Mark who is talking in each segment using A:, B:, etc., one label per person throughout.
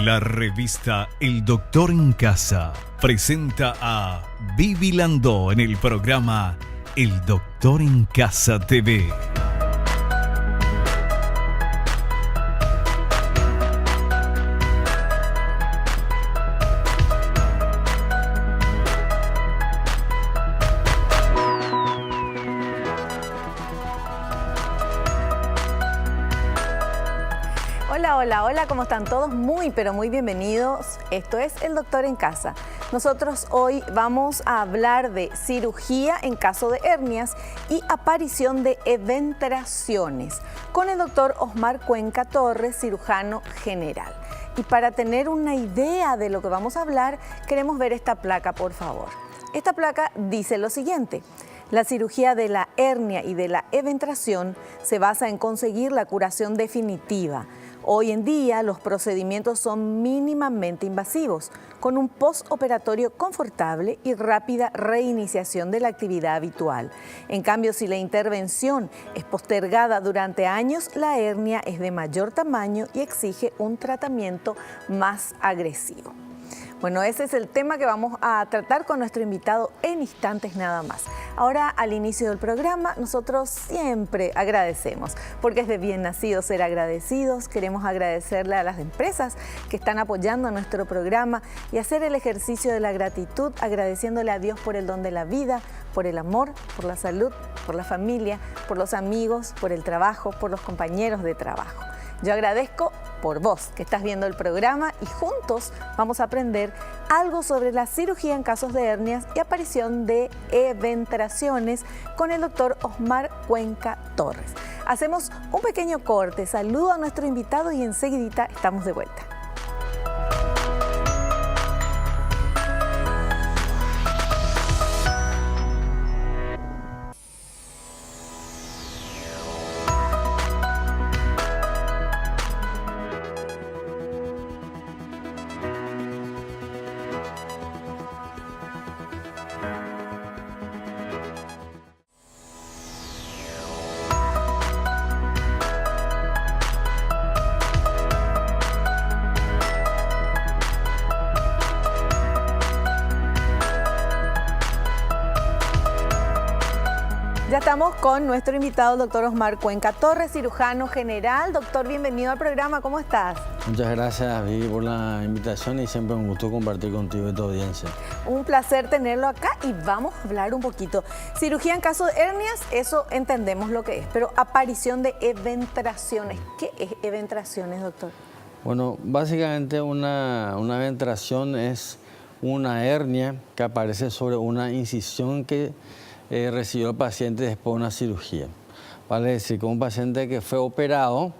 A: La revista El Doctor en Casa presenta a Vivi Landó en el programa El Doctor en Casa TV.
B: Hola, ¿cómo están todos? Muy, pero muy bienvenidos. Esto es El Doctor en Casa. Nosotros hoy vamos a hablar de cirugía en caso de hernias y aparición de eventraciones con el doctor Osmar Cuenca Torres, cirujano general. Y para tener una idea de lo que vamos a hablar, queremos ver esta placa, por favor. Esta placa dice lo siguiente: la cirugía de la hernia y de la eventración se basa en conseguir la curación definitiva. Hoy en día los procedimientos son mínimamente invasivos, con un postoperatorio confortable y rápida reiniciación de la actividad habitual. En cambio, si la intervención es postergada durante años, la hernia es de mayor tamaño y exige un tratamiento más agresivo. Bueno, ese es el tema que vamos a tratar con nuestro invitado en instantes nada más. Ahora, al inicio del programa, nosotros siempre agradecemos, porque es de bien nacido ser agradecidos. Queremos agradecerle a las empresas que están apoyando nuestro programa y hacer el ejercicio de la gratitud, agradeciéndole a Dios por el don de la vida, por el amor, por la salud, por la familia, por los amigos, por el trabajo, por los compañeros de trabajo. Yo agradezco por vos que estás viendo el programa y juntos vamos a aprender algo sobre la cirugía en casos de hernias y aparición de eventraciones con el doctor Osmar Cuenca Torres. Hacemos un pequeño corte, saludo a nuestro invitado y enseguidita estamos de vuelta. Ya estamos con nuestro invitado, el doctor Osmar Cuenca Torres, cirujano general. Doctor, bienvenido al programa, ¿cómo estás?
C: Muchas gracias, Vivi, por la invitación y siempre un gusto compartir contigo y tu audiencia.
B: Un placer tenerlo acá y vamos a hablar un poquito. Cirugía en caso de hernias, eso entendemos lo que es, pero aparición de eventraciones. ¿Qué es eventraciones, doctor?
C: Bueno, básicamente una eventración es una hernia que aparece sobre una incisión que recibió el paciente después de una cirugía. Vale decir que un paciente que fue operado,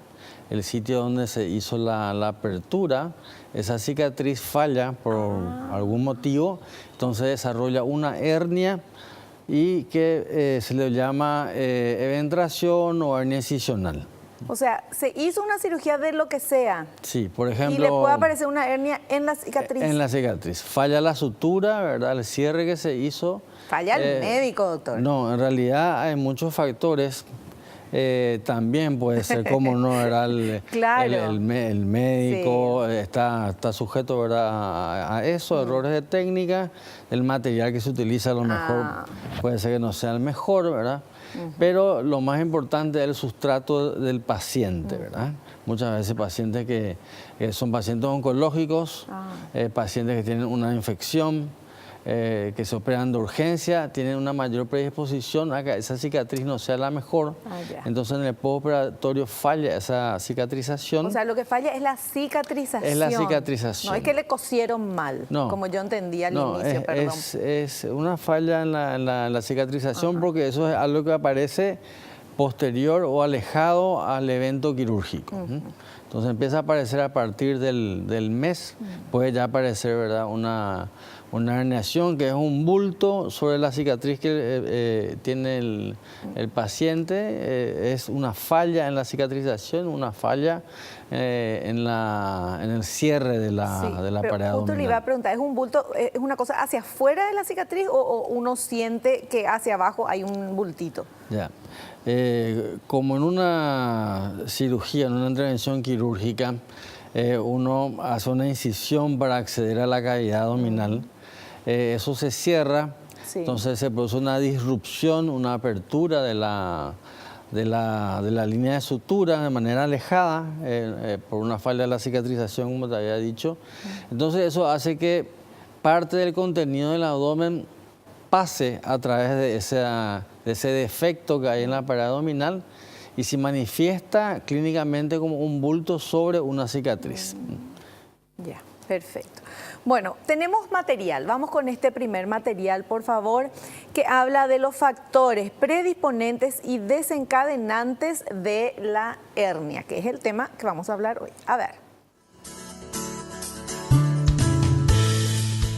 C: el sitio donde se hizo la apertura, esa cicatriz falla por algún motivo, entonces desarrolla una hernia y que se le llama eventración o hernia incisional.
B: O sea, se hizo una cirugía de lo que sea.
C: Sí, por ejemplo.
B: Y le puede aparecer una hernia en la cicatriz.
C: En la cicatriz. Falla la sutura, ¿verdad? El cierre que se hizo.
B: Falla el médico, doctor.
C: No, en realidad hay muchos factores. También puede ser como no era el médico, sí. está sujeto, ¿verdad? a eso, errores de técnica, el material que se utiliza a lo mejor puede ser que no sea el mejor, ¿verdad? Pero lo más importante es el sustrato del paciente, ¿verdad? Muchas veces pacientes que son pacientes oncológicos, pacientes que tienen una infección, que se operan de urgencia, tienen una mayor predisposición a que esa cicatriz no sea la mejor. Entonces en el postoperatorio falla esa cicatrización.
B: O sea, lo que falla es la cicatrización.
C: Es la cicatrización.
B: No es que le cosieron mal, como yo entendía al inicio, perdón.
C: Es una falla en la cicatrización porque eso es algo que aparece posterior o alejado al evento quirúrgico. Entonces empieza a aparecer a partir del mes, puede ya aparecer, ¿verdad? Una herniación que es un bulto sobre la cicatriz que tiene el paciente, es una falla en la cicatrización, una falla en el cierre de la pared abdominal.
B: Justo le iba a preguntar, ¿es un bulto, es una cosa hacia afuera de la cicatriz o uno siente que hacia abajo hay un bultito?
C: Ya. Como en una cirugía, en una intervención quirúrgica, uno hace una incisión para acceder a la cavidad abdominal. Eso se cierra, entonces se produce una disrupción, una apertura de la línea de sutura de manera alejada por una falla de la cicatrización, como te había dicho. Entonces eso hace que parte del contenido del abdomen pase a través de ese defecto que hay en la pared abdominal y se manifiesta clínicamente como un bulto sobre una cicatriz.
B: Ya, perfecto. Bueno, tenemos material. Vamos con este primer material, por favor, que habla de los factores predisponentes y desencadenantes de la hernia, que es el tema que vamos a hablar hoy. A ver.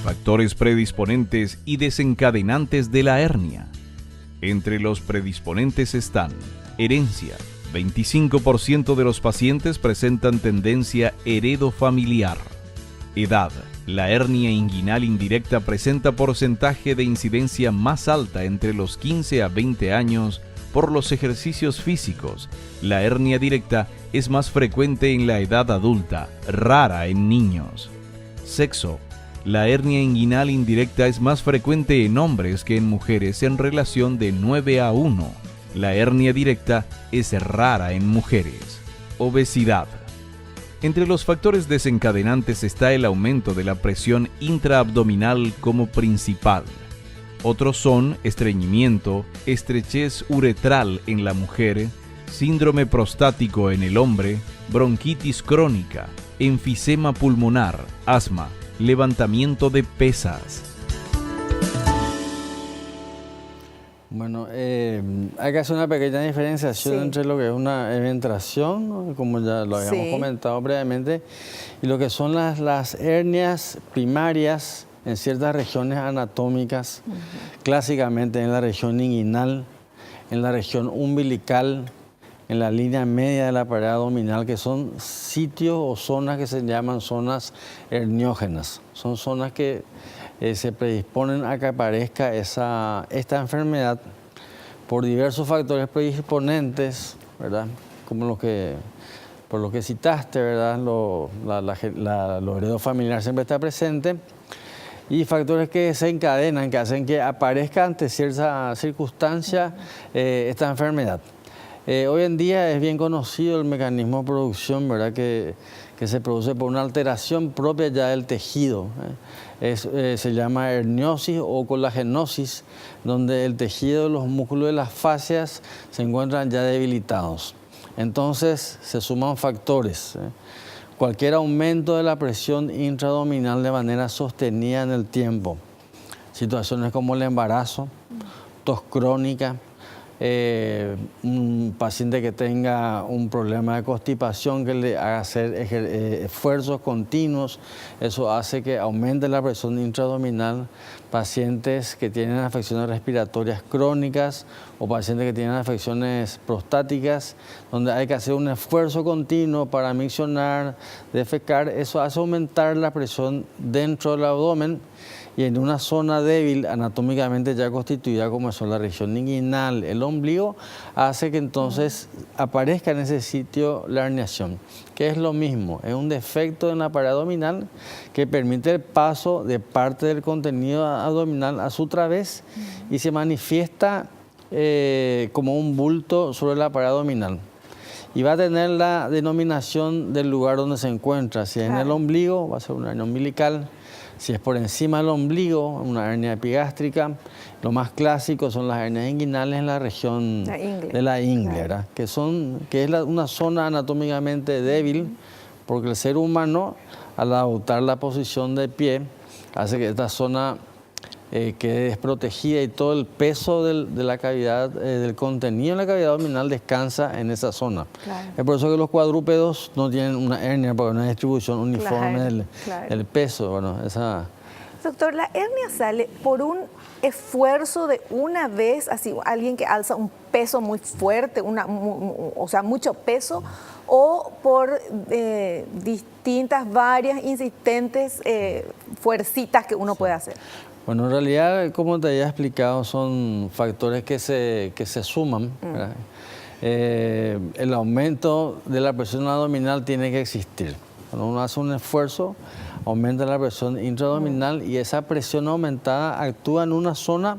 A: Factores predisponentes y desencadenantes de la hernia. Entre los predisponentes están herencia. 25% de los pacientes presentan tendencia heredofamiliar. Edad. La hernia inguinal indirecta presenta porcentaje de incidencia más alta entre los 15 a 20 años por los ejercicios físicos. La hernia directa es más frecuente en la edad adulta, rara en niños. Sexo. La hernia inguinal indirecta es más frecuente en hombres que en mujeres en relación de 9 a 1. La hernia directa es rara en mujeres. Obesidad. Entre los factores desencadenantes está el aumento de la presión intraabdominal como principal. Otros son estreñimiento, estrechez uretral en la mujer, síndrome prostático en el hombre, bronquitis crónica, enfisema pulmonar, asma, levantamiento de pesas.
C: Bueno, hay que hacer una pequeña diferenciación entre lo que es una eventración, ¿no?, como ya lo habíamos comentado previamente, y lo que son las hernias primarias en ciertas regiones anatómicas, clásicamente en la región inguinal, en la región umbilical, en la línea media de la pared abdominal, que son sitios o zonas que se llaman zonas herniógenas. Son zonas que se predisponen a que aparezca esta enfermedad por diversos factores predisponentes, ¿verdad? Como por lo que citaste, ¿verdad? Lo heredofamiliar siempre está presente, y factores que desencadenan, que hacen que aparezca ante cierta circunstancia esta enfermedad. Hoy en día es bien conocido el mecanismo de producción, ¿verdad?, que se produce por una alteración propia ya del tejido. Se llama herniosis o colagenosis, donde el tejido de los músculos de las fascias se encuentran ya debilitados. Entonces se suman factores. Cualquier aumento de la presión intraabdominal de manera sostenida en el tiempo. Situaciones como el embarazo, tos crónica, un paciente que tenga un problema de constipación que le haga hacer esfuerzos continuos, eso hace que aumente la presión intraabdominal. Pacientes que tienen afecciones respiratorias crónicas o pacientes que tienen afecciones prostáticas, donde hay que hacer un esfuerzo continuo para miccionar, defecar, eso hace aumentar la presión dentro del abdomen. Y en una zona débil, anatómicamente ya constituida, como son la región inguinal, el ombligo, hace que entonces aparezca en ese sitio la herniación, que es lo mismo, es un defecto en la pared abdominal que permite el paso de parte del contenido abdominal a su través y se manifiesta como un bulto sobre la pared abdominal. Y va a tener la denominación del lugar donde se encuentra. Si es en el ombligo, va a ser una hernia umbilical. Si es por encima del ombligo, una hernia epigástrica. Lo más clásico son las hernias inguinales en la región de la ingle, ¿verdad? Que es una zona anatómicamente débil, porque el ser humano, al adoptar la posición de pie, hace que esta zona quede desprotegida y todo el peso de la cavidad, del contenido en la cavidad abdominal descansa en esa zona. Es por eso que los cuadrúpedos no tienen una hernia, porque no hay distribución uniforme del peso. Bueno,
B: Doctor, ¿la hernia sale por un esfuerzo de una vez, así alguien que alza un peso muy fuerte, o sea, mucho peso, o por distintas, varias, insistentes fuercitas que uno puede hacer?
C: Bueno, en realidad, como te había explicado, son factores que se suman. El aumento de la presión abdominal tiene que existir. Cuando uno hace un esfuerzo, aumenta la presión intraabdominal y esa presión aumentada actúa en una zona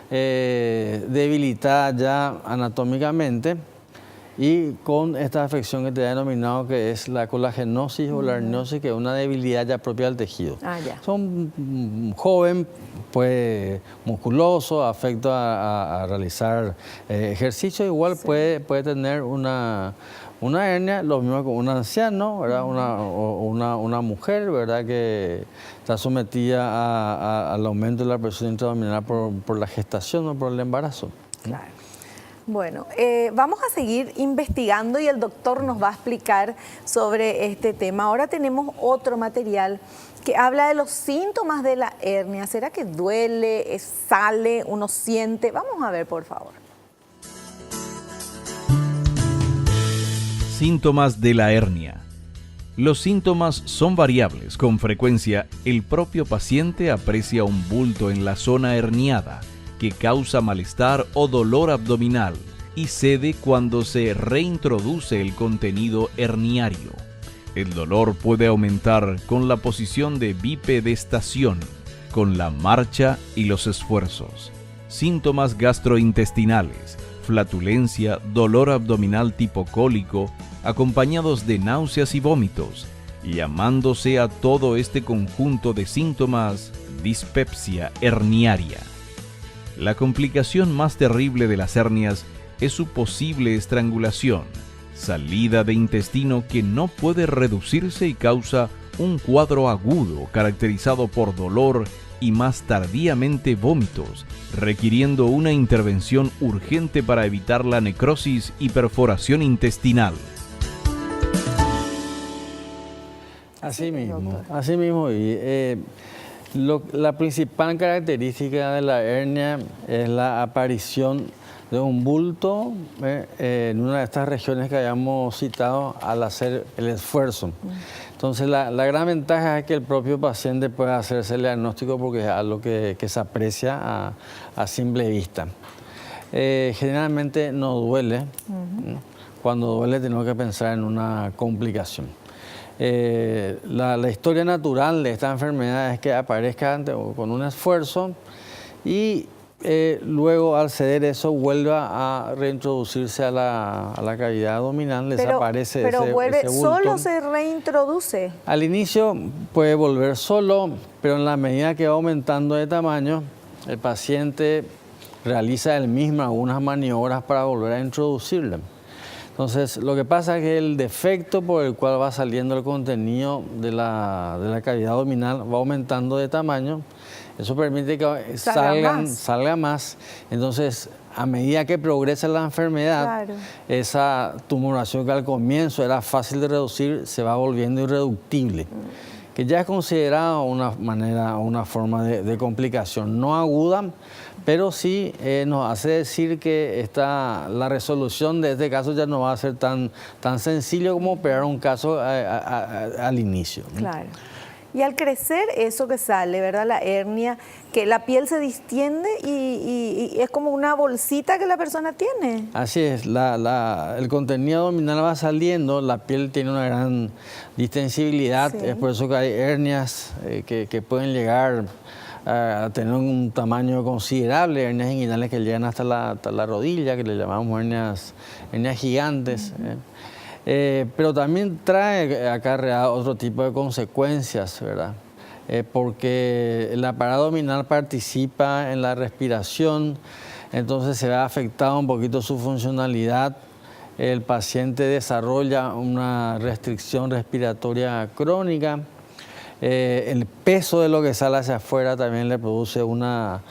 C: debilitada ya anatómicamente y con esta afección que te he denominado que es la colagenosis o la areniosis, que es una debilidad ya propia del tejido. Son joven, pues musculoso, afecto a realizar ejercicio, igual puede tener una hernia, lo mismo con un anciano, ¿verdad? Una mujer, ¿verdad? Que está sometida al aumento de la presión intraabdominal por la gestación o por el embarazo.
B: Claro. Bueno, vamos a seguir investigando y el doctor nos va a explicar sobre este tema. Ahora tenemos otro material que habla de los síntomas de la hernia. ¿Será que duele, sale, uno siente? Vamos a ver, por favor.
A: Síntomas de la hernia. Los síntomas son variables. Con frecuencia, el propio paciente aprecia un bulto en la zona herniada que causa malestar o dolor abdominal y cede cuando se reintroduce el contenido herniario. El dolor puede aumentar con la posición de bipedestación, con la marcha y los esfuerzos. Síntomas gastrointestinales, flatulencia, dolor abdominal tipo cólico, acompañados de náuseas y vómitos, y llamándose a todo este conjunto de síntomas dispepsia herniaria. La complicación más terrible de las hernias es su posible estrangulación, salida de intestino que no puede reducirse y causa un cuadro agudo caracterizado por dolor y más tardíamente vómitos, requiriendo una intervención urgente para evitar la necrosis y perforación intestinal.
C: Así mismo. Y la principal característica de la hernia es la aparición de un bulto en una de estas regiones que habíamos citado al hacer el esfuerzo. Entonces la gran ventaja es que el propio paciente puede hacerse el diagnóstico porque es algo que se aprecia a simple vista. Generalmente no duele. Cuando duele tenemos que pensar en una complicación. La historia natural de esta enfermedad es que aparezca con un esfuerzo y luego al ceder eso vuelva a reintroducirse a la cavidad abdominal, desaparece ese bulto.
B: Pero vuelve, ¿solo se reintroduce?
C: Al inicio puede volver solo, pero en la medida que va aumentando de tamaño, el paciente realiza él mismo algunas maniobras para volver a introducirla. Entonces, lo que pasa es que el defecto por el cual va saliendo el contenido de la cavidad abdominal va aumentando de tamaño. Eso permite que salga más. Entonces, a medida que progresa la enfermedad, esa tumoración que al comienzo era fácil de reducir se va volviendo irreductible, que ya es considerada una forma de complicación no aguda, pero sí nos hace decir que la resolución de este caso ya no va a ser tan sencillo como operar un caso al inicio.
B: Claro. Y al crecer eso que sale, ¿verdad? La hernia, que la piel se distiende y es como una bolsita que la persona tiene.
C: Así es, el contenido abdominal va saliendo, la piel tiene una gran distensibilidad, es por eso que hay hernias que pueden llegar a tener un tamaño considerable, hernias inguinales que llegan hasta la rodilla, que le llamamos hernias gigantes. Pero también trae acarreado otro tipo de consecuencias, ¿verdad? Porque el aparato abdominal participa en la respiración, entonces se ve afectado un poquito su funcionalidad. El paciente desarrolla una restricción respiratoria crónica. El peso de lo que sale hacia afuera también le produce una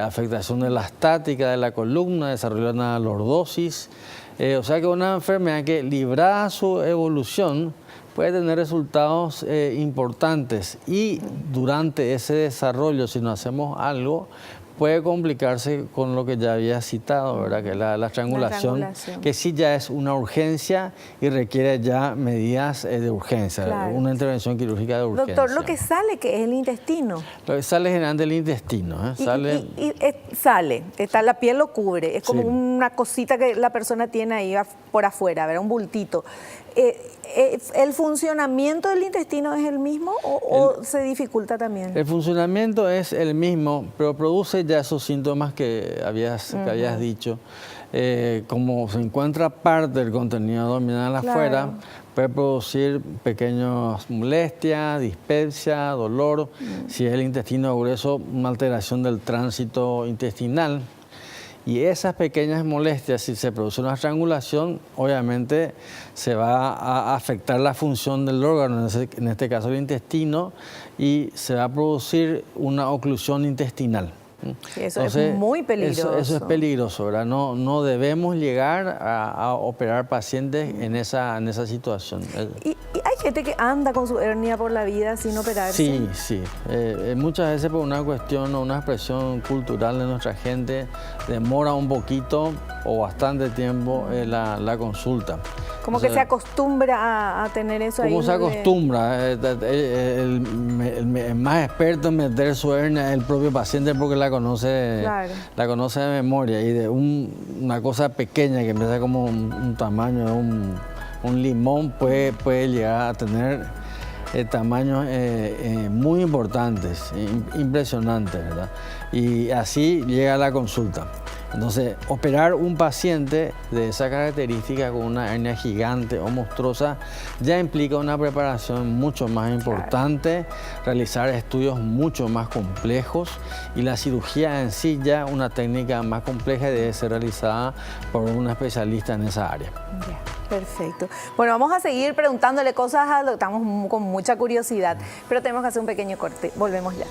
C: afectación de la estática de la columna, desarrolla una lordosis. O sea que una enfermedad que librada su evolución puede tener resultados importantes y durante ese desarrollo, si no hacemos algo, puede complicarse con lo que ya había citado, ¿verdad? Que es la estrangulación, que sí ya es una urgencia y requiere ya medidas de urgencia, una intervención quirúrgica de urgencia.
B: Doctor, lo que sale, que es el intestino.
C: Lo que sale generalmente del intestino.
B: Sale, la piel lo cubre, es como una cosita que la persona tiene ahí por afuera, ¿verdad? Un bultito. ¿El funcionamiento del intestino es el mismo o se dificulta también?
C: El funcionamiento es el mismo, pero produce ya esos síntomas que habías dicho. Como se encuentra parte del contenido abdominal afuera, puede producir pequeñas molestias, dispepsia, dolor. Si es el intestino grueso, una alteración del tránsito intestinal. Y esas pequeñas molestias, si se produce una estrangulación, obviamente se va a afectar la función del órgano, en este caso el intestino, y se va a producir una oclusión intestinal.
B: Sí, eso es muy peligroso.
C: Eso es peligroso, ¿verdad? No debemos llegar a operar pacientes en esa situación.
B: ¿Y hay gente que anda con su hernia por la vida sin operarse?
C: Sí. Muchas veces por una cuestión o una expresión cultural de nuestra gente demora un poquito o bastante tiempo la consulta.
B: Como que se acostumbra a tener eso ahí.
C: ¿Cómo se acostumbra? El más experto en meter su hernia es el propio paciente porque la conoce de memoria. Y de una cosa pequeña que empieza como un tamaño de un limón puede llegar a tener tamaños muy importantes, impresionantes, ¿verdad? Y así llega la consulta. Entonces, operar un paciente de esa característica con una hernia gigante o monstruosa ya implica una preparación mucho más importante, realizar estudios mucho más complejos y la cirugía en sí ya una técnica más compleja y debe ser realizada por un especialista en esa área.
B: Perfecto. Bueno, vamos a seguir preguntándole cosas a doctor, estamos con mucha curiosidad, pero tenemos que hacer un pequeño corte. Volvemos ya.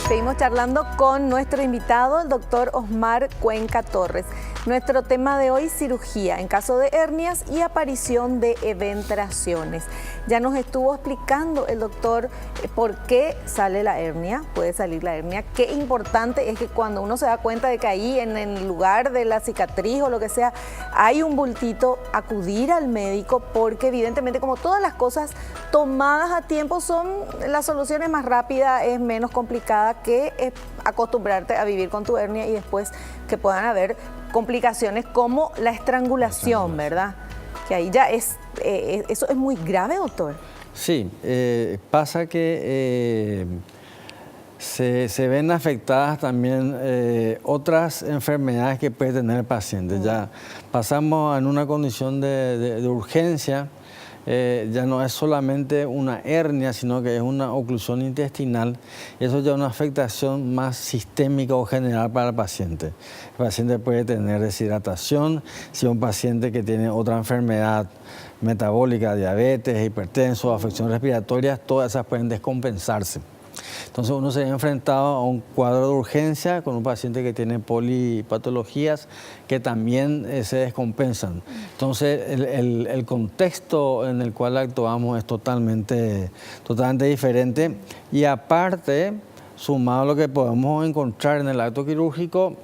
B: Seguimos charlando con nuestro invitado, el doctor Osmar Cuenca Torres. Nuestro tema de hoy, cirugía en caso de hernias y aparición de eventraciones. Ya nos estuvo explicando el doctor por qué sale la hernia, puede salir la hernia. Qué importante es que cuando uno se da cuenta de que ahí en el lugar de la cicatriz o lo que sea, hay un bultito, acudir al médico porque evidentemente como todas las cosas tomadas a tiempo son las soluciones más rápidas, es menos complicada que acostumbrarte a vivir con tu hernia y después que puedan haber complicaciones como la estrangulación, ¿verdad? Que ahí ya eso es muy grave, doctor.
C: Sí, pasa que se ven afectadas también otras enfermedades que puede tener el paciente. Ya pasamos en una condición de urgencia. Ya no es solamente una hernia, sino que es una oclusión intestinal. Eso ya es una afectación más sistémica o general para el paciente. El paciente puede tener deshidratación, si es un paciente que tiene otra enfermedad metabólica, diabetes, hipertenso, afecciones respiratorias, todas esas pueden descompensarse. Entonces uno se ve enfrentado a un cuadro de urgencia con un paciente que tiene polipatologías que también se descompensan. Entonces el contexto en el cual actuamos es totalmente diferente y aparte, sumado a lo que podemos encontrar en el acto quirúrgico,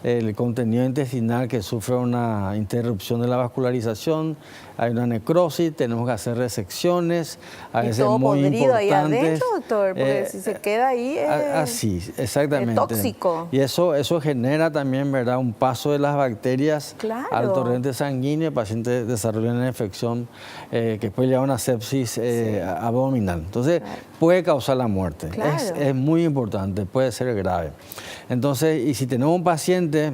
C: el contenido intestinal que sufre una interrupción de la vascularización, hay una necrosis, tenemos que hacer resecciones, a veces muy importantes.
B: Ahí adentro, doctor, porque si se queda ahí
C: así, exactamente.
B: Es tóxico.
C: Y eso genera también, ¿verdad?, un paso de las bacterias al torrente sanguíneo, el paciente desarrolla una infección que puede llevar a una sepsis abdominal. Entonces, puede causar la muerte.
B: Claro.
C: Es muy importante, puede ser grave. Entonces, y si tenemos un paciente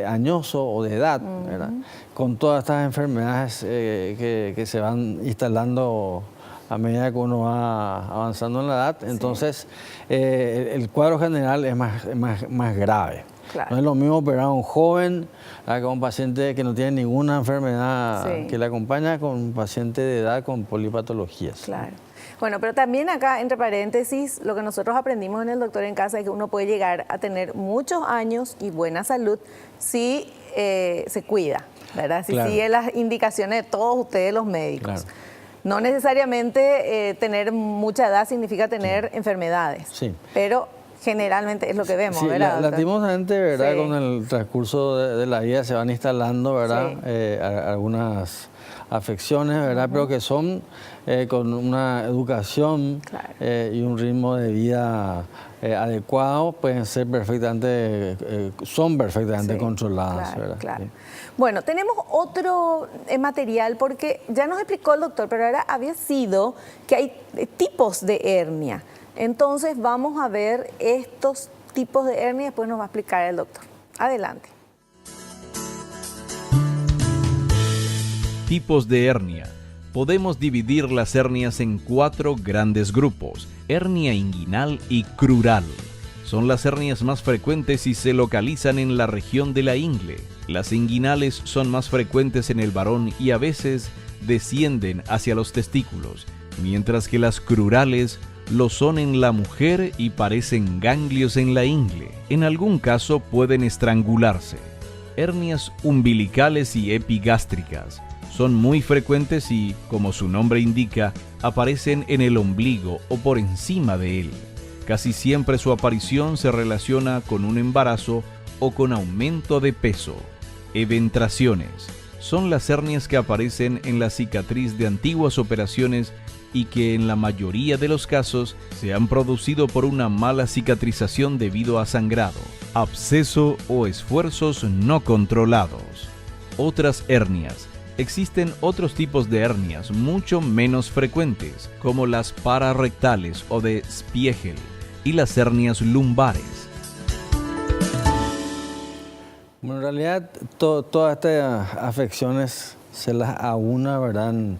C: añoso o de edad, ¿verdad?, con todas estas enfermedades que se van instalando a medida que uno va avanzando en la edad, entonces el cuadro general es más grave. Claro. No es lo mismo operar a un joven que un paciente que no tiene ninguna enfermedad que le acompaña con un paciente de edad con polipatologías.
B: Claro. Bueno, pero también acá, entre paréntesis, lo que nosotros aprendimos en el Doctor en Casa es que uno puede llegar a tener muchos años y buena salud si se cuida, ¿verdad? Si sigue las indicaciones de todos ustedes los médicos. Claro. No necesariamente tener mucha edad significa tener enfermedades, pero generalmente es lo que vemos, ¿verdad?
C: Lastimosamente, ¿verdad? Sí. Con el transcurso de la vida se van instalando, ¿verdad? Sí. Algunas afecciones, ¿verdad? Pero que son con una educación y un ritmo de vida adecuado, pueden ser perfectamente, son perfectamente controladas, ¿verdad?
B: Claro.
C: Sí.
B: Bueno, tenemos otro material porque ya nos explicó el doctor, pero ahora había sido que hay tipos de hernia. Entonces vamos a ver estos tipos de hernia y después nos va a explicar el doctor. Adelante.
A: Tipos de hernia. Podemos dividir las hernias en 4 grandes grupos: hernia inguinal y crural. Son las hernias más frecuentes y se localizan en la región de la ingle. Las inguinales son más frecuentes en el varón y a veces descienden hacia los testículos, mientras que las crurales lo son en la mujer y parecen ganglios en la ingle. En algún caso pueden estrangularse. Hernias umbilicales y epigástricas. Son muy frecuentes y, como su nombre indica, aparecen en el ombligo o por encima de él. Casi siempre su aparición se relaciona con un embarazo o con aumento de peso. Eventraciones. Son las hernias que aparecen en la cicatriz de antiguas operaciones y que en la mayoría de los casos se han producido por una mala cicatrización debido a sangrado, absceso o esfuerzos no controlados. Otras hernias. Existen otros tipos de hernias mucho menos frecuentes, como las pararrectales o de Spiegel y las hernias lumbares.
C: Bueno, en realidad todas estas afecciones se las aúna, ¿verdad?, en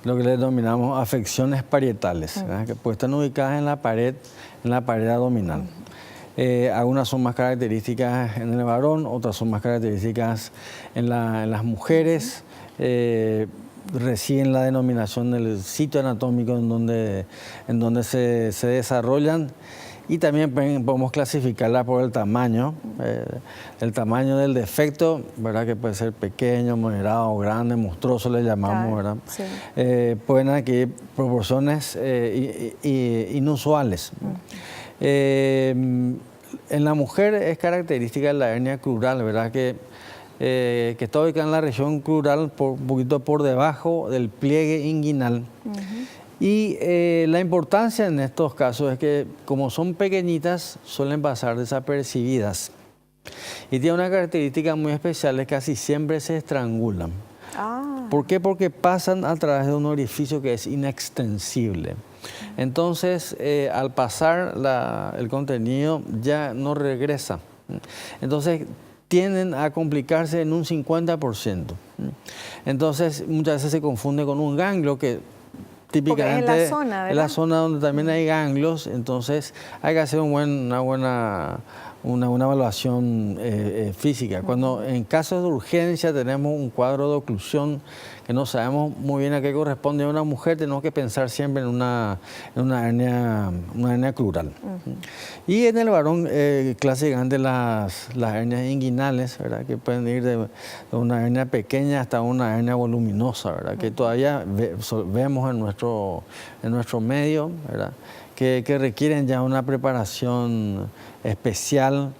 C: lo que le denominamos afecciones parietales, que pues están ubicadas en la pared abdominal. Algunas son más características en el varón, otras son más características en las mujeres. Reciben la denominación del sitio anatómico en donde se desarrollan, y también podemos clasificarla por el tamaño del defecto, ¿verdad? Que puede ser pequeño, moderado, grande, monstruoso le llamamos, ¿verdad? Sí. Pueden adquirir proporciones inusuales. En la mujer es característica la hernia crural, ¿verdad? Que está ubicada en la región crural, un poquito por debajo del pliegue inguinal. Y la importancia en estos casos es que, como son pequeñitas, suelen pasar desapercibidas. Y tiene una característica muy especial, es que casi siempre se estrangulan. ¿Por qué? Porque pasan a través de un orificio que es inextensible. Entonces, al pasar el contenido, ya no regresa. Entonces, tienden a complicarse en un 50%. Entonces, muchas veces se confunde con un ganglio que típicamente es la zona donde también hay ganglios. Entonces, hay que hacer una buena evaluación física. Cuando en casos de urgencia tenemos un cuadro de oclusión que no sabemos muy bien a qué corresponde a una mujer, tenemos que pensar siempre en una hernia crural. Y en el varón, clásicamente las hernias inguinales, ¿verdad? Que pueden ir de una hernia pequeña hasta una hernia voluminosa, ¿verdad? Que todavía vemos en nuestro medio, ¿verdad? Que requieren ya una preparación especial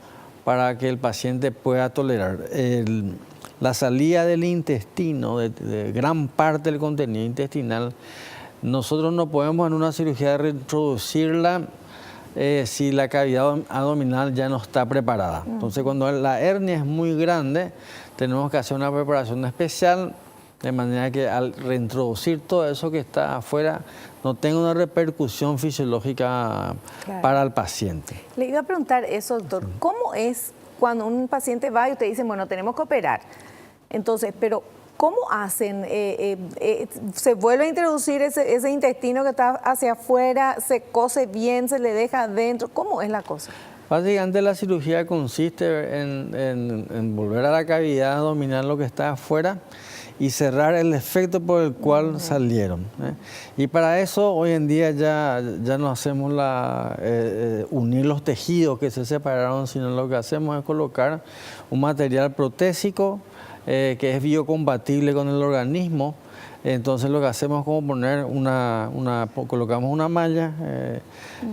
C: para que el paciente pueda tolerar. La salida del intestino, de gran parte del contenido intestinal, nosotros no podemos en una cirugía reintroducirla si la cavidad abdominal ya no está preparada. Entonces, cuando la hernia es muy grande, tenemos que hacer una preparación especial, de manera que al reintroducir todo eso que está afuera, no tenga una repercusión fisiológica para el paciente.
B: Le iba a preguntar eso, doctor. ¿Cómo es cuando un paciente va y usted dice, bueno, tenemos que operar? Entonces, pero ¿cómo hacen? ¿Se vuelve a introducir ese intestino que está hacia afuera? ¿Se cose bien? ¿Se le deja adentro? ¿Cómo es la cosa?
C: Básicamente la cirugía consiste en volver a la cavidad abdominal lo que está afuera y cerrar el defecto por el cual salieron. Y para eso hoy en día ya no hacemos unir los tejidos que se separaron, sino lo que hacemos es colocar un material protésico que es biocompatible con el organismo, Entonces lo que hacemos es como poner colocamos una malla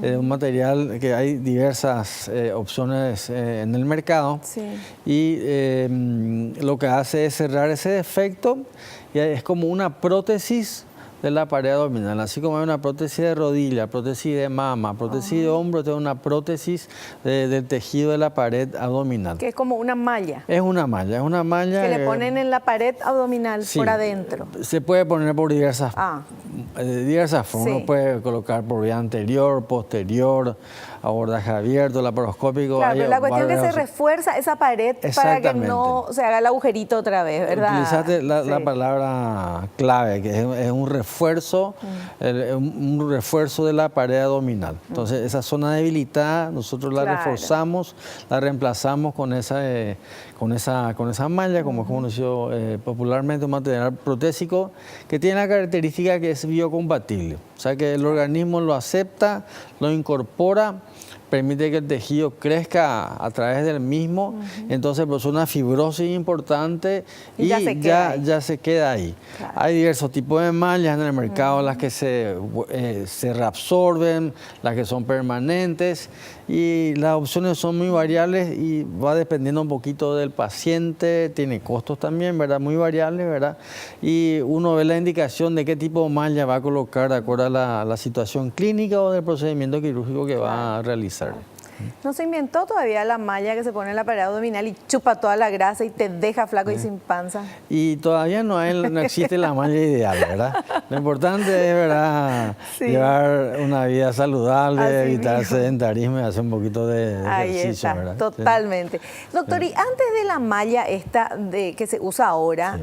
C: de un material que hay diversas opciones en el mercado.
B: Sí.
C: Y lo que hace es cerrar ese defecto y es como una prótesis de la pared abdominal, así como hay una prótesis de rodilla, prótesis de mama, prótesis de hombro, tengo una prótesis del tejido de la pared abdominal.
B: Que es como una malla.
C: Es una malla. Que
B: le ponen en la pared abdominal, sí, por adentro.
C: Se puede poner por diversas formas. Sí. Uno puede colocar por vía anterior, posterior, abordaje abierto, laparoscópico.
B: Claro, pero la cuestión es que se refuerza esa pared para que no se haga el agujerito otra vez, ¿verdad?
C: Utilizaste la palabra clave, que es un refuerzo, un refuerzo de la pared abdominal. Entonces, esa zona debilitada, nosotros la reforzamos, la reemplazamos con esa malla, como es conocido popularmente, un material protésico que tiene la característica que es biocompatible. O sea, que el organismo lo acepta, lo incorpora, permite que el tejido crezca a través del mismo, entonces pues una fibrosis importante y ya se queda ahí. Claro. Hay diversos tipos de mallas en el mercado, las que se reabsorben, las que son permanentes, y las opciones son muy variables y va dependiendo un poquito del paciente, tiene costos también, ¿verdad? Muy variables, ¿verdad? Y uno ve la indicación de qué tipo de malla va a colocar de acuerdo a la situación clínica o del procedimiento quirúrgico que va a realizar.
B: No se inventó todavía la malla que se pone en la pared abdominal y chupa toda la grasa y te deja flaco y sin panza.
C: Y todavía no existe la malla ideal, ¿verdad? Lo importante es, ¿verdad?, llevar una vida saludable, evitar sedentarismo y hacer un poquito de ejercicio, ¿verdad?
B: Totalmente. Sí. Doctor, y antes de la malla esta que se usa ahora,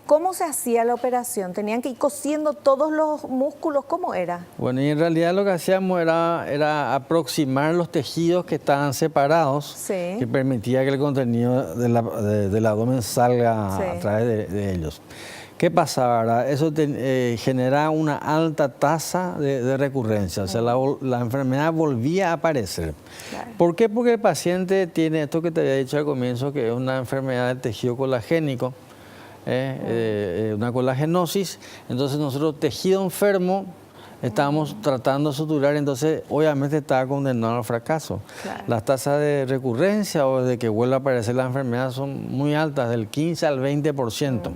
B: ¿cómo se hacía la operación? ¿Tenían que ir cosiendo todos los músculos? ¿Cómo era?
C: Bueno, y en realidad lo que hacíamos era aproximar los tejidos que estaban separados, que permitía que el contenido del abdomen salga a través de ellos. ¿Qué pasaba? ¿Verdad? Eso generaba una alta tasa de recurrencia, o sea, la enfermedad volvía a aparecer. Claro. ¿Por qué? Porque el paciente tiene esto que te había dicho al comienzo, que es una enfermedad del tejido colagénico, una colagenosis. Entonces nosotros, tejido enfermo, estábamos tratando de suturar, entonces obviamente estaba condenado al fracaso. Claro. Las tasas de recurrencia o de que vuelva a aparecer la enfermedad son muy altas, del 15 al 20%.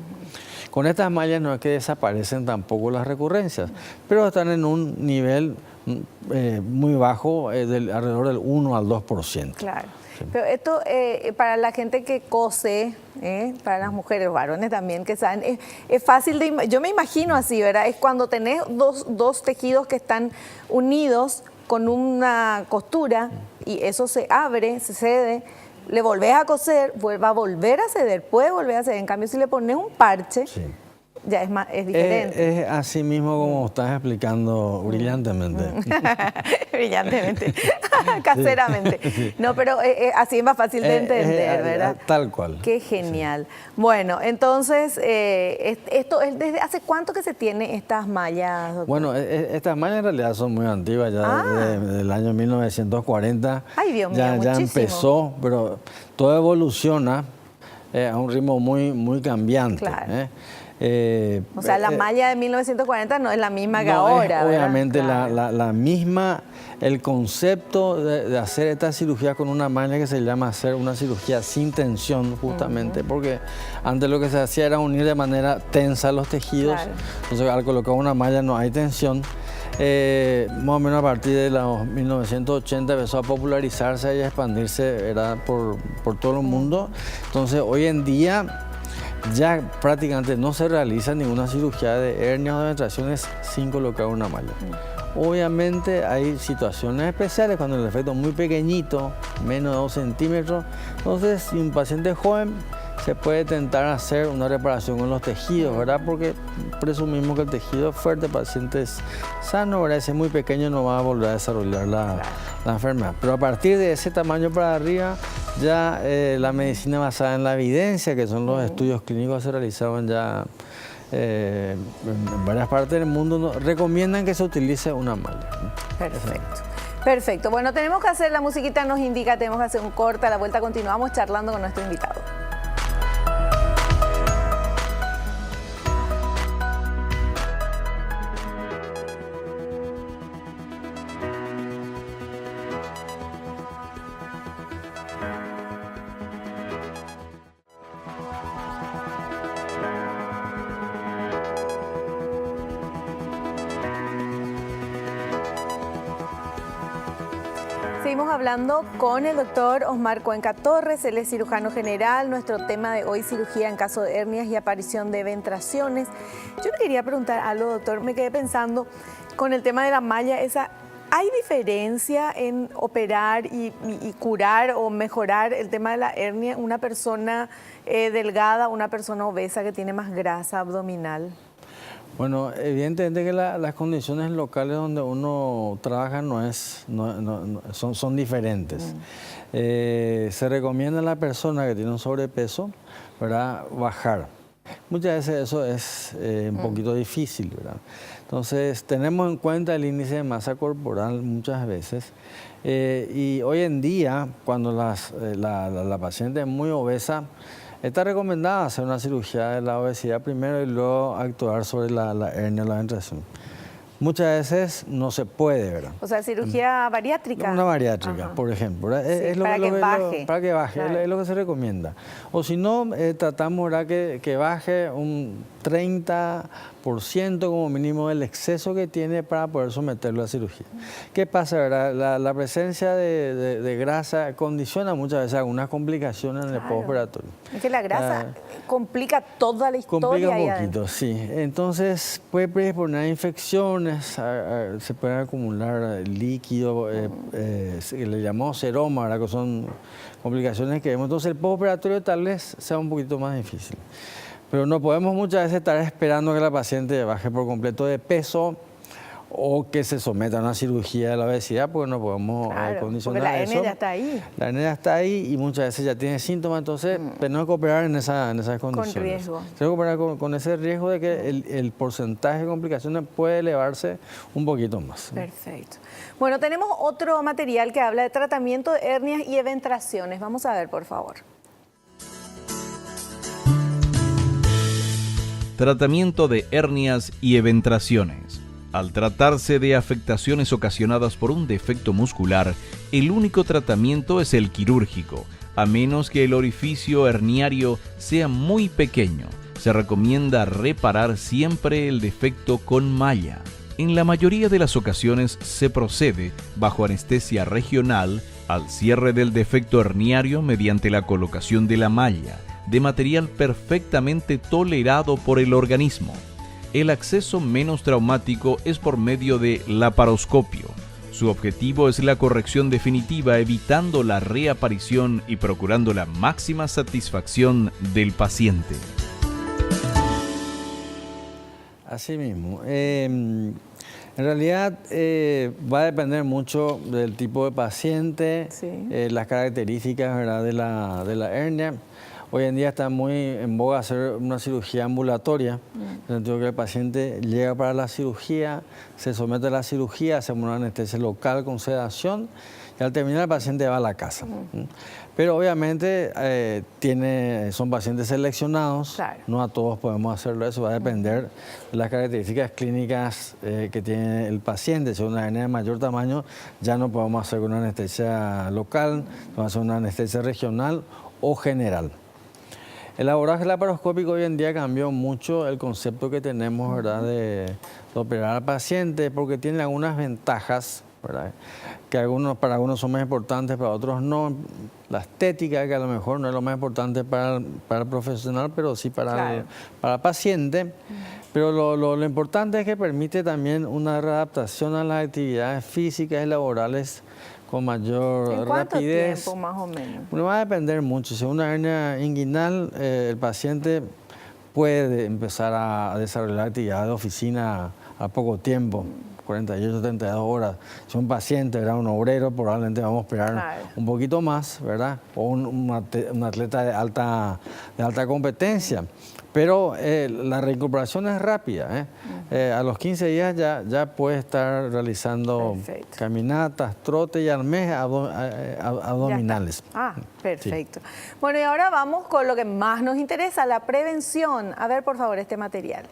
C: Con estas mallas no es que desaparecen tampoco las recurrencias, pero están en un nivel muy bajo, alrededor del 1 al 2%.
B: Claro. Pero esto, para la gente que cose, para las mujeres, varones también que saben, es fácil yo me imagino así, ¿verdad? Es cuando tenés dos tejidos que están unidos con una costura y eso se abre, se cede, le volvés a coser, va a volver a ceder, puede volver a ceder. En cambio, si le pones un parche, ya es diferente.
C: Es así mismo como estás explicando brillantemente.
B: Brillantemente, caseramente. Sí. No, pero así es más fácil de entender, ¿verdad?
C: Tal cual.
B: Qué genial. Sí. Bueno, entonces, esto es ¿desde hace cuánto que se tiene estas mallas, doctor?
C: Bueno, estas mallas en realidad son muy antiguas, ya del año 1940.
B: Ay, Dios mío,
C: ya empezó, pero todo evoluciona a un ritmo muy cambiante.
B: Claro. O sea, la malla de 1940 no es la misma que ahora,
C: es obviamente la misma, el concepto de hacer esta cirugía con una malla que se llama hacer una cirugía sin tensión, justamente, porque antes lo que se hacía era unir de manera tensa los tejidos, entonces al colocar una malla no hay tensión. Más o menos a partir de los 1980 empezó a popularizarse y a expandirse por todo el mundo. Entonces hoy en día ya prácticamente no se realiza ninguna cirugía de hernias o de penetraciones sin colocar una malla. Obviamente hay situaciones especiales cuando el defecto es muy pequeñito, menos de 2 centímetros. Entonces, si un paciente joven se puede tentar hacer una reparación con los tejidos, ¿verdad? Porque presumimos que el tejido es fuerte, el paciente es sano, ¿verdad? Si es muy pequeño no va a volver a desarrollar la enfermedad. Pero a partir de ese tamaño para arriba, ya la medicina basada en la evidencia, que son los estudios clínicos que se realizaban ya en varias partes del mundo, recomiendan que se utilice una malla.
B: Perfecto. Perfecto. Bueno, tenemos que hacer, la musiquita nos indica, tenemos que hacer un corte, a la vuelta continuamos charlando con nuestro invitado. seguimos hablando con el doctor Osmar Cuenca Torres, él es cirujano general. Nuestro tema de hoy, cirugía en caso de hernias y aparición de eventraciones. Yo le quería preguntar algo, doctor, me quedé pensando con el tema de la malla esa. ¿Hay diferencia en operar y curar o mejorar el tema de la hernia una persona delgada, una persona obesa que tiene más grasa abdominal?
C: Bueno, evidentemente que las condiciones locales donde uno trabaja son diferentes. Se recomienda a la persona que tiene un sobrepeso, ¿verdad?, bajar. Muchas veces eso es un poquito difícil, ¿verdad? Entonces, tenemos en cuenta el índice de masa corporal muchas veces. Y hoy en día, cuando la paciente es muy obesa, está recomendada hacer una cirugía de la obesidad primero y luego actuar sobre la hernia o la eventración. Muchas veces no se puede, ¿verdad?
B: O sea, cirugía bariátrica.
C: Una bariátrica, por ejemplo.
B: Sí, es para que baje.
C: Para que baje,
B: claro.
C: Es lo que se recomienda. O si no, tratamos, ¿verdad?, que baje un 30% como mínimo del exceso que tiene para poder someterlo a cirugía. ¿Qué pasa, verdad? La presencia de grasa condiciona muchas veces algunas complicaciones en el postoperatorio.
B: Es que la grasa complica toda la historia.
C: Complica un poquito, sí. Entonces puede predisponer a infecciones, se puede acumular líquido, le llamamos seroma, ¿verdad?, que son complicaciones que vemos. Entonces el postoperatorio tal vez sea un poquito más difícil. Pero no podemos muchas veces estar esperando que la paciente baje por completo de peso o que se someta a una cirugía de la obesidad, porque no podemos condicionar
B: porque la
C: eso.
B: hernia ya está ahí.
C: La hernia ya está ahí y muchas veces ya tiene síntomas, entonces tenemos que operar en esas condiciones.
B: Con riesgo.
C: Tenemos que operar con ese riesgo de que el porcentaje de complicaciones puede elevarse un poquito más.
B: Perfecto. Bueno, tenemos otro material que habla de tratamiento de hernias y eventraciones. Vamos a ver, por favor.
A: Tratamiento de hernias y eventraciones. Al tratarse de afectaciones ocasionadas por un defecto muscular, el único tratamiento es el quirúrgico, a menos que el orificio herniario sea muy pequeño. Se recomienda reparar siempre el defecto con malla. En la mayoría de las ocasiones se procede, bajo anestesia regional, al cierre del defecto herniario mediante la colocación de la malla, de material perfectamente tolerado por el organismo. El acceso menos traumático es por medio de laparoscopio. Su objetivo es la corrección definitiva, evitando la reaparición y procurando la máxima satisfacción del paciente.
C: Así mismo. En realidad va a depender mucho del tipo de paciente, las características, ¿verdad?, de la hernia. Hoy en día está muy en boga hacer una cirugía ambulatoria, en el sentido que el paciente llega para la cirugía, se somete a la cirugía, hacemos una anestesia local con sedación y al terminar el paciente va a la casa. Pero obviamente son pacientes seleccionados, no a todos podemos hacerlo, eso va a depender de las características clínicas que tiene el paciente. Si es una hernia de mayor tamaño, ya no podemos hacer una anestesia local, vamos a hacer una anestesia regional o general. El abordaje laparoscópico hoy en día cambió mucho el concepto que tenemos, ¿verdad?, de operar al paciente, porque tiene algunas ventajas, ¿verdad?, que para algunos son más importantes, para otros no. La estética, que a lo mejor no es lo más importante para el profesional, pero sí para el paciente. Pero lo importante es que permite también una readaptación a las actividades físicas y laborales con mayor rapidez. ¿En
B: cuánto tiempo más o menos?
C: Bueno, va a depender mucho. Si es una hernia inguinal, el paciente puede empezar a desarrollar actividad de oficina a poco tiempo, 48, 72 horas. Si es un paciente, ¿verdad?, un obrero, probablemente vamos a esperar un poquito más, ¿verdad? O un atleta de alta competencia. Pero la recuperación es rápida. A los 15 días ya puede estar realizando caminatas, trote y al mes abdominales.
B: Perfecto. Sí. Bueno, y ahora vamos con lo que más nos interesa, la prevención. A ver, por favor, este material.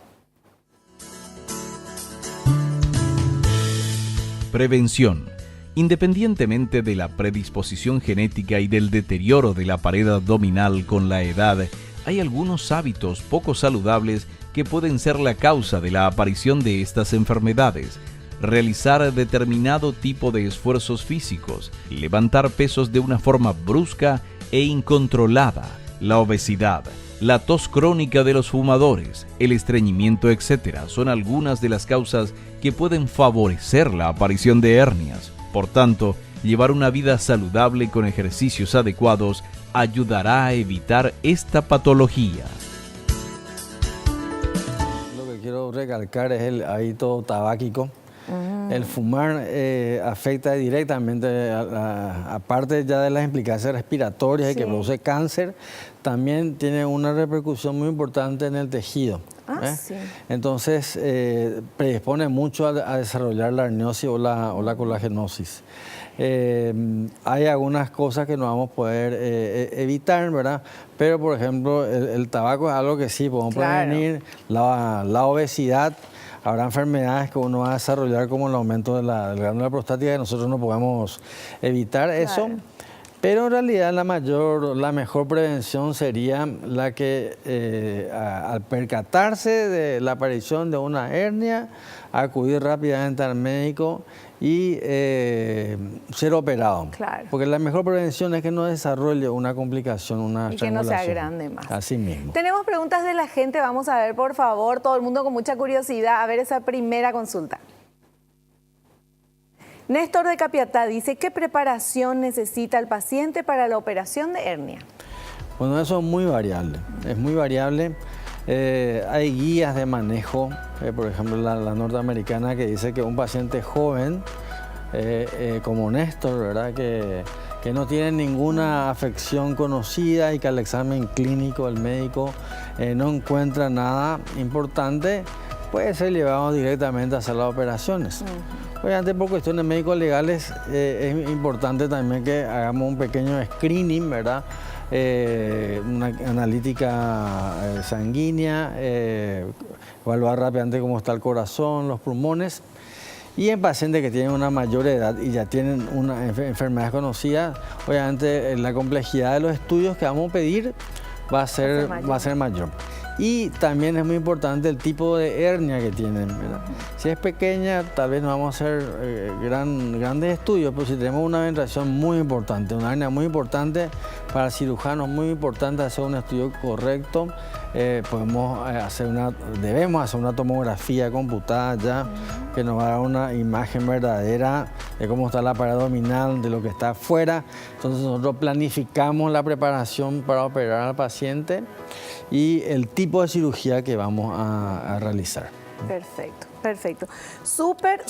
A: Prevención. Independientemente de la predisposición genética y del deterioro de la pared abdominal con la edad, hay algunos hábitos poco saludables que pueden ser la causa de la aparición de estas enfermedades. realizar determinado tipo de esfuerzos físicos, levantar pesos de una forma brusca e incontrolada, la obesidad, la tos crónica de los fumadores, el estreñimiento, etc. son algunas de las causas que pueden favorecer la aparición de hernias. Por tanto, llevar una vida saludable con ejercicios adecuados ayudará a evitar esta patología.
C: Lo que quiero recalcar es el hábito tabáquico. El fumar afecta directamente, aparte ya de las implicancias respiratorias y que produce cáncer, también tiene una repercusión muy importante en el tejido. Sí. Entonces, predispone mucho a desarrollar la herniasis o la colagenosis. Hay algunas cosas que no vamos a poder evitar, ¿verdad? Pero, por ejemplo, el tabaco es algo que sí podemos prevenir, la obesidad. Habrá enfermedades que uno va a desarrollar como el aumento de la glándula prostática, y nosotros no podemos evitar eso. Pero en realidad la mejor prevención sería la que al percatarse de la aparición de una hernia, acudir rápidamente al médico y ser operado. Porque la mejor prevención es que no desarrolle una complicación, una
B: estrangulación. Y que no sea grande más.
C: Así mismo.
B: Tenemos preguntas de la gente, vamos a ver, por favor, todo el mundo con mucha curiosidad, a ver esa primera consulta. Néstor de Capiatá dice, ¿qué preparación necesita el paciente para la operación de hernia?
C: Bueno, eso es muy variable, hay guías de manejo, por ejemplo la norteamericana, que dice que un paciente joven, como Néstor, ¿verdad? Que no tiene ninguna afección conocida y que al examen clínico el médico no encuentra nada importante, puede ser llevado directamente a hacer las operaciones. Obviamente, por cuestiones médicos legales, es importante también que hagamos un pequeño screening, ¿verdad? Una analítica sanguínea, evaluar rápidamente cómo está el corazón, los pulmones. Y en pacientes que tienen una mayor edad y ya tienen una enfermedad conocida, obviamente la complejidad de los estudios que vamos a pedir va a ser mayor. Y también es muy importante el tipo de hernia que tienen, ¿verdad? Si es pequeña, tal vez no vamos a hacer grandes estudios, pero si tenemos una penetración muy importante, una hernia muy importante, para cirujanos muy importante hacer un estudio correcto, debemos hacer una tomografía computada ya, que nos va a dar una imagen verdadera de cómo está la pared abdominal, de lo que está afuera. Entonces nosotros planificamos la preparación para operar al paciente y el tipo de cirugía que vamos a realizar.
B: Perfecto, perfecto. Súper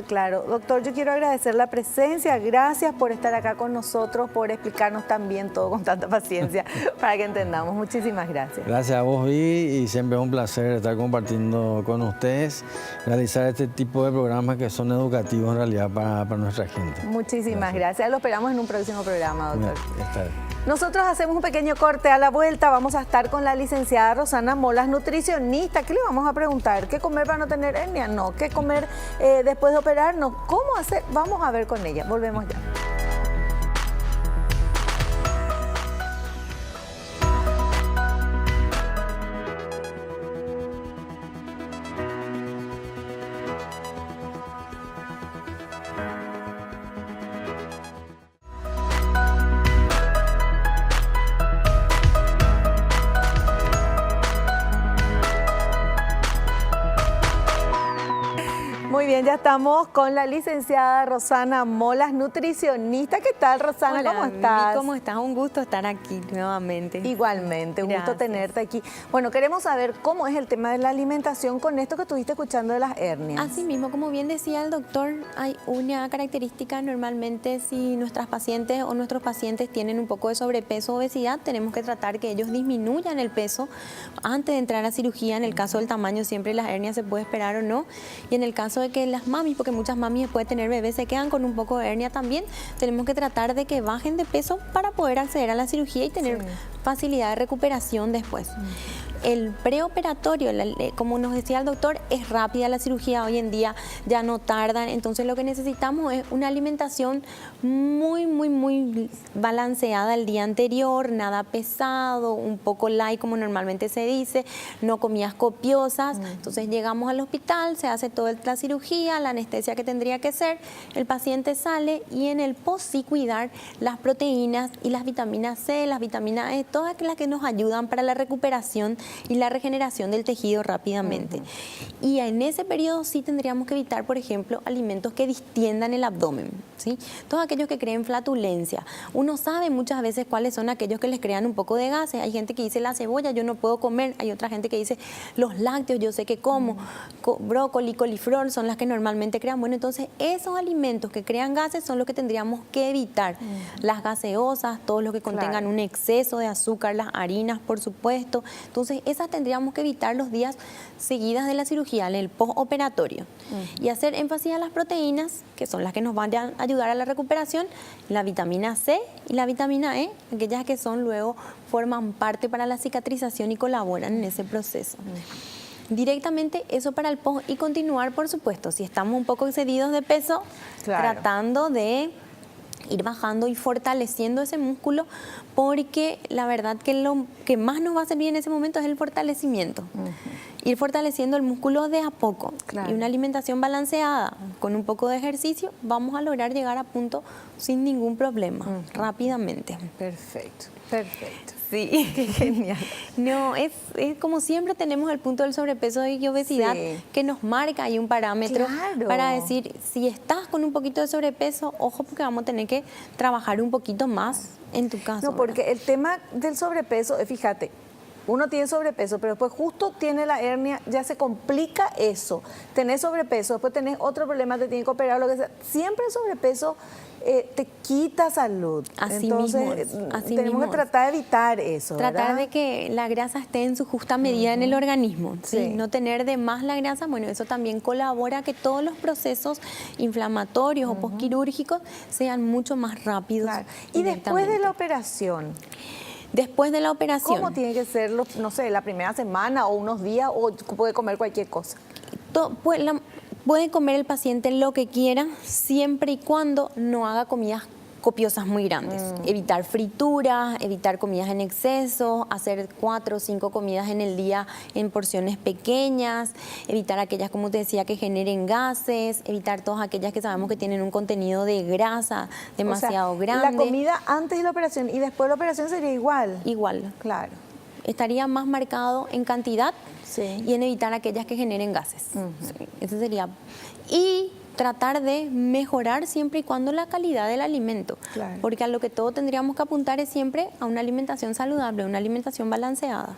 B: claro. Doctor, yo quiero agradecer la presencia. Gracias por estar acá con nosotros, por explicarnos también todo con tanta paciencia para que entendamos. Muchísimas gracias.
C: Gracias a vos, Vi, y siempre es un placer estar compartiendo con ustedes, realizar este tipo de programas que son educativos en realidad para nuestra gente.
B: Muchísimas gracias. Lo esperamos en un próximo programa, doctor.
C: Está bien.
B: Nosotros hacemos un pequeño corte. A la vuelta vamos a estar con la licenciada Rosana Molas, nutricionista. ¿Qué le vamos a preguntar? ¿Qué comer para no tener hernia? No. ¿Qué comer después de operarnos? ¿Cómo hacer? Vamos a ver con ella. Volvemos ya. Muy bien, ya estamos con la licenciada Rosana Molas, nutricionista. ¿Qué tal, Rosana?
D: Hola,
B: ¿Cómo estás?
D: ¿Cómo estás? Un gusto estar aquí nuevamente.
B: Igualmente, un gusto tenerte aquí. Bueno, queremos saber cómo es el tema de la alimentación con esto que estuviste escuchando de las hernias.
D: Así mismo, como bien decía el doctor, hay una característica normalmente si nuestras pacientes o nuestros pacientes tienen un poco de sobrepeso o obesidad, tenemos que tratar que ellos disminuyan el peso antes de entrar a cirugía. En el caso del tamaño, siempre las hernias se puede esperar o no. Y en el caso de que las mamis, porque muchas mamis después de tener bebés se quedan con un poco de hernia también, tenemos que tratar de que bajen de peso para poder acceder a la cirugía y tener facilidad de recuperación después. el preoperatorio, como nos decía el doctor, es rápida la cirugía hoy en día, ya no tardan, entonces lo que necesitamos es una alimentación muy balanceada el día anterior, nada pesado, un poco light como normalmente se dice, no comidas copiosas. Entonces llegamos al hospital, se hace toda la cirugía, la anestesia que tendría que ser, el paciente sale y en el post sí cuidar las proteínas y las vitaminas C, las vitaminas E, todas las que nos ayudan para la recuperación y la regeneración del tejido rápidamente. Y en ese periodo sí tendríamos que evitar, por ejemplo, alimentos que distiendan el abdomen, ¿sí? Todos aquellos que creen flatulencia. Uno sabe muchas veces cuáles son aquellos que les crean un poco de gases. Hay gente que dice la cebolla yo no puedo comer, hay otra gente que dice los lácteos yo sé que como, brócoli, coliflor son las que normalmente crean. Bueno, entonces esos alimentos que crean gases son los que tendríamos que evitar. Las gaseosas, todos los que contengan un exceso de azúcar, las harinas, por supuesto. Entonces, esas tendríamos que evitar los días seguidas de la cirugía, en el postoperatorio. Y hacer énfasis a las proteínas, que son las que nos van a ayudar a la recuperación, la vitamina C y la vitamina E, aquellas que son luego forman parte para la cicatrización y colaboran en ese proceso. Directamente eso para el post y continuar, por supuesto, si estamos un poco excedidos de peso, tratando de ir bajando y fortaleciendo ese músculo, porque la verdad que lo que más nos va a servir en ese momento es el fortalecimiento. Ir fortaleciendo el músculo de a poco y una alimentación balanceada con un poco de ejercicio, vamos a lograr llegar a punto sin ningún problema, rápidamente.
B: Perfecto.
D: Sí,
B: qué genial.
D: No, es como siempre tenemos el punto del sobrepeso y obesidad que nos marca ahí un parámetro para decir, si estás con un poquito de sobrepeso, ojo porque vamos a tener que trabajar un poquito más en tu caso.
B: No, porque el tema del sobrepeso, fíjate, uno tiene sobrepeso, pero después justo tiene la hernia, ya se complica eso. Tenés sobrepeso, después tenés otro problema, te tienen que operar, lo que sea. Siempre el sobrepeso te quita salud. Entonces, tenemos que tratar de evitar eso,
D: tratar
B: ¿verdad?
D: de que la grasa esté en su justa medida en el organismo. ¿Sí? No tener de más la grasa, bueno, eso también colabora a que todos los procesos inflamatorios o postquirúrgicos sean mucho más rápidos.
B: Y después de la operación,
D: después de la operación,
B: ¿cómo tiene que ser, no sé, la primera semana o unos días, o puede comer cualquier cosa?
D: Puede comer el paciente lo que quiera, siempre y cuando no haga comidas copiosas muy grandes. Evitar frituras, evitar comidas en exceso, hacer 4 o 5 comidas en el día en porciones pequeñas, evitar aquellas, como te decía, que generen gases, evitar todas aquellas que sabemos que tienen un contenido de grasa demasiado grande.
B: La comida antes de la operación y después de la operación sería igual.
D: Igual.
B: Claro.
D: Estaría más marcado en cantidad y en evitar aquellas que generen gases. Eso sería. Y tratar de mejorar siempre y cuando la calidad del alimento. Porque a lo que todo tendríamos que apuntar es siempre a una alimentación saludable, una alimentación balanceada.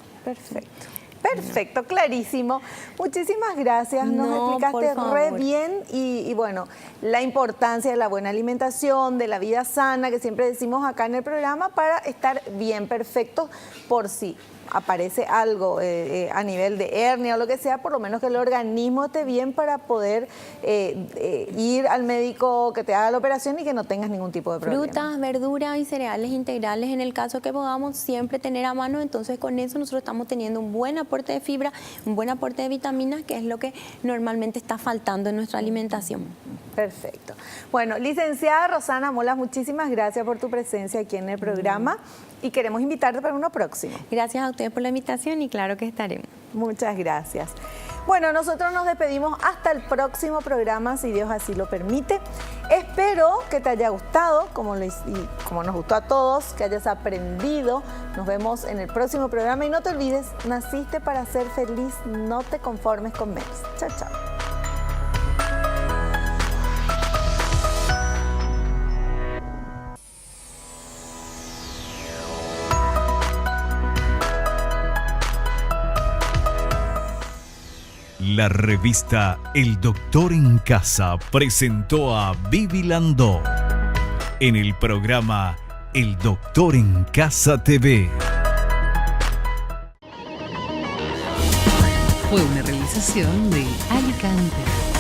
B: Perfecto, clarísimo. Muchísimas gracias, nos explicaste re bien y bueno, la importancia de la buena alimentación, de la vida sana, que siempre decimos acá en el programa, para estar bien, perfectos por si aparece algo a nivel de hernia o lo que sea, por lo menos que el organismo esté bien para poder ir al médico que te haga la operación y que no tengas ningún tipo de problema.
D: Frutas, verduras y cereales integrales en el caso que podamos siempre tener a mano, entonces con eso nosotros estamos teniendo un buen aporte de fibra, un buen aporte de vitaminas, que es lo que normalmente está faltando en nuestra alimentación.
B: Perfecto. Bueno, licenciada Rosana Molas, muchísimas gracias por tu presencia aquí en el programa y queremos invitarte para uno próximo.
D: Gracias a ustedes por la invitación y claro que estaremos.
B: Muchas gracias. Bueno, nosotros nos despedimos hasta el próximo programa, si Dios así lo permite. Espero que te haya gustado, como nos gustó a todos, que hayas aprendido. Nos vemos en el próximo programa y no te olvides, naciste para ser feliz, no te conformes con menos. Chao, chao.
A: La revista El Doctor en Casa presentó a Vivi Landó en el programa El Doctor en Casa TV.
E: Fue una realización de Alicante.